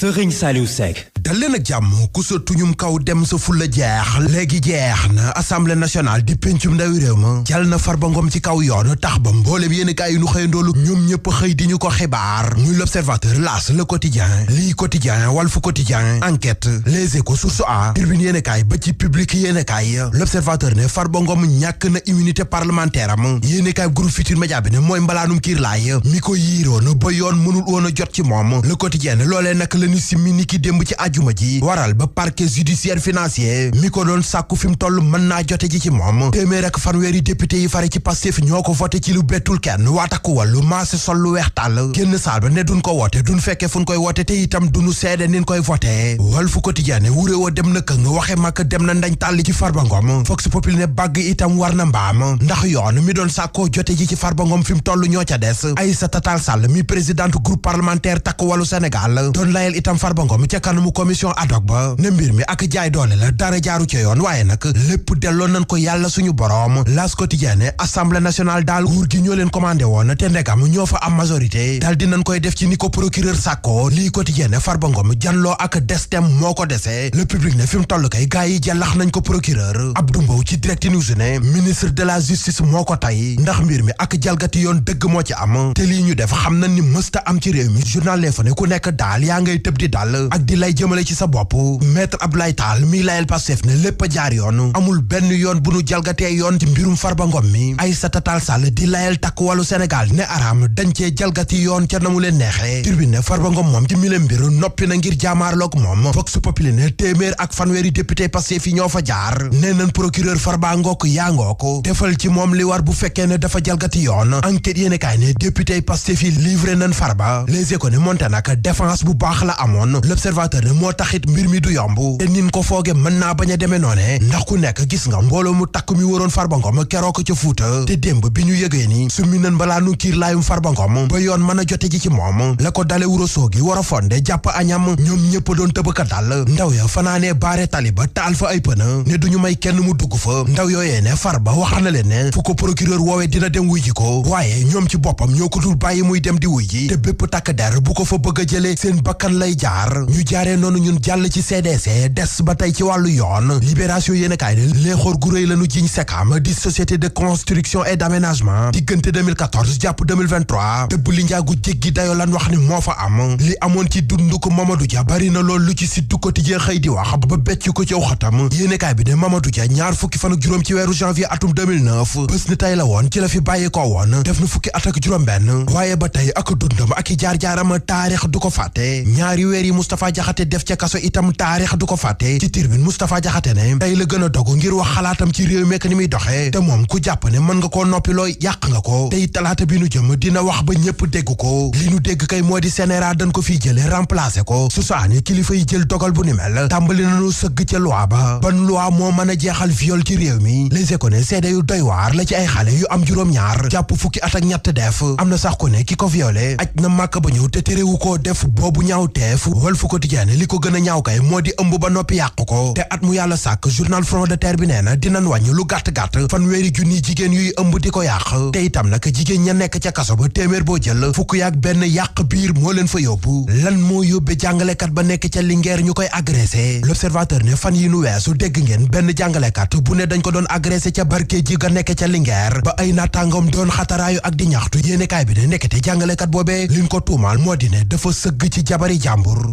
Serigne Saliou Seck. dal leen ak jàmm ku sa tuñum kaw dem sa fulla jeex léegi jeex na assemblée nationale di pencum ndawi réew ma jal na Farba Ngom ci kaw yoon tax ba mboolem yéen kaay yi nu xëyandoolu ñoom ñëpp xëy di ñu ko xibaar muy l'observateur L'As Le Quotidien lii Quotidien Walf Quotidien Enquête Les Échos Source A Tribune yéen kaay ba ci Public yéen kaay l'observateur ne Farba Ngom ñàkk na immunité parlementaire am yéen kaay groupe Futurs Médias bi ne mooy mbalaanum kiir laay mi ko yiiroon ba yoon mënul woon a jot ci moom Le Quotidien loolee nag la ñu simmi ni ki démb ci àjjuma ji waral ba parquet judiciaire financier mi ko doon sàkku fi mu toll mën naa jote ji ci moom téeméer ak fanweeri député yi fare ci Pastef ñoo ko voté ci lu bettul kenn waa Takku Wallu maase sol lu weex tàll génn saal ba ne duñ ko woote duñ fekkee fuñ koy woote te itam duñu seede nin koy voté Walf Quotidien ne wuré woo dem na këng waxe mag dem na ndañ tàll ci Farba Ngom Vox Populi ne bàgg itam war na mbaam ndax yoon mi doon sàkkoo jote ji ci Farba Ngom fi mu toll ñoo ca des Aïssata Tall Sall mi présidente groupe parlementaire Takku Wallu Sénégal doon layel itam Farba Ngom ca kanamu commission ad hoc ba ne mbir mi ak jaay doole la dara jaaru ca yoon waaye nag lépp delloo nañ ko yàlla suñu boroom L'As Quotidien ne assemblée nationale daal nguur gi ñoo leen commandé woon te ndegam ñoo fa am majorité daal dinañ koy def ci ni ko procureur sàkko lii Quotidien ne Farba Ngom janloo ak destem moo ko desee le public ne fi mu toll kay gars yi jàllax nañ ko procureur Abdou Mbow ci Direct News ne ministre de la justice moo ko tay ndax mbir mi ak jalgati yoon dëgg moo ci am te lii ñu def xam na ni mësta am ci réew mi journal Le fa ne ku nekk daal yaa ngay tëb di dal ak di lay jëmale ci sa bopp maître Abdoulaye Tall mi layel Pastef ne lépp a jaar yoon amul benn yoon bu nu jalgatee yoon ci mbirum Farba Ngom mi Aïssata Tall Sall di layel Takku Wallu Sénégal ne araam dañ cee jalgati yoon ca na mu leen neexee Tribune ne Farba Ngom moom ci mile mbir noppi na ngir jaamaarloog moom Vox Populi ne téeméer ak fanweeri député Pastef yi ñoo fa jaar nee nañ procureur Farba ngook yaa ngook defal ci moom li war bu fekkee ne dafa jalgati yoon enquête yéene kaay ne député Pastef yi livré nañ Farba Les Échos ne monte nag défense bu baax la amoon l'observateur ne moo taxit mbir mi du yomb te nin ko fooge mën naa bañ a demee noone ndax ku nekk gis nga mbooloo mu takk mi waroon Farba Ngom keroog ca Fuuta te démb bi ñu yëgee ni summi nañ balaa nu kiir laayum Farba Ngom ba yoon mën a jote ji ci moom la ko dale Wuro Sogi war a fonde jàpp añam ñoom ñëpp doon tëbaka dal ndaw ya fanaanee baare tali ba taal fa ay pëna ne duñu may kenn mu dugg fa ndaw yooyee ne Farba wax na leen ne fu ko procureur woowee dina dem wuy ji ko waaye ñoom ci boppam ñoo ko dul bàyyi muy dem di wuy ji te bépp takk der bu ko fa bëgg a jëlee seen bakkan lay jaar ñu jaaree noonu ñun jàll ci CDC des ba tey ci wàllu yoon libération yéen a kaay ne léexoor gu rëy la nu jiñ Sekam di société de construction et d'aménagement diggante 2014 jàpp 2023 dëbb li njaagu jéggi dayo lan wax ni moo fa am li amoon ci dundu ko Mamadou Dia bari na lool lu ci Sud Quotidien xëy di wax ba becc ko ci xatam yéen a kaay bi ne Mamadou Dia ñaar fukki fan ak juróom ci weeru janvier atum 2009 bés ni tey la woon ci la fi bàyyi ko woon def na fukki at ak juróom benn waaye ba tey ak dundam ak i jaar-jaaram taarix du ko fàtte ñaari weer yi Moustapha Diakhaté def ca kaso itam taarix du ko fàtte ci Tribune Moustapha Diakhaté ne tey la gën a dogu ngir wax xalaatam ci réew mekk ni muy doxee te moom ku jàpp ne mën nga koo noppilooy yàq nga ko tey talaata bi nu jëm dina wax ba ñëpp dégg ko li nu dégg kay moo di sénéra dañ ko fiy jële remplacé ko su saani kilifa yi jël dogal bu ni mel tàmbali nañu sëgg ca loi ba ban loi moo mën a jeexal viol ci réew mi Les Échos ne seede yu doy waar la ci ay xale yu am juróom-ñaar jàpp fukki at ak ñett def am na sax ko ne ki ko violé aj na màkk ba ñëw te terewu koo def boobu ñaaw teef Walf Quotidien li ko gën a ñaaw kay moo di ëmb ba noppi yàq ko te at mu yàlla sàkk journal Front de Terre bi nee na dinañ wàññi lu gàtt-gàtt fanweeri junni jigéen yuy ëmb di ko yàq te itam nag jigéen ña nekk ca kaso ba téeméer boo jël fukk yaak benn yàq biir moo leen fa yóbbu lan moo yóbbe jàngalekat ba nekk ca Linguère ñu koy agressé l'observateur ne fan yi nu weesu dégg ngeen benn jàngalekat bu ne dañ ko doon agressé ca Barkédji ga nekk ca Linguère ba ay naataangoom doon xataraayu ak di ñaxtu yéenekaay bi ne nekkete jàngalekat boobee liñ ko tuumaal moo di ne dafa sëgg ci jabari jàmbur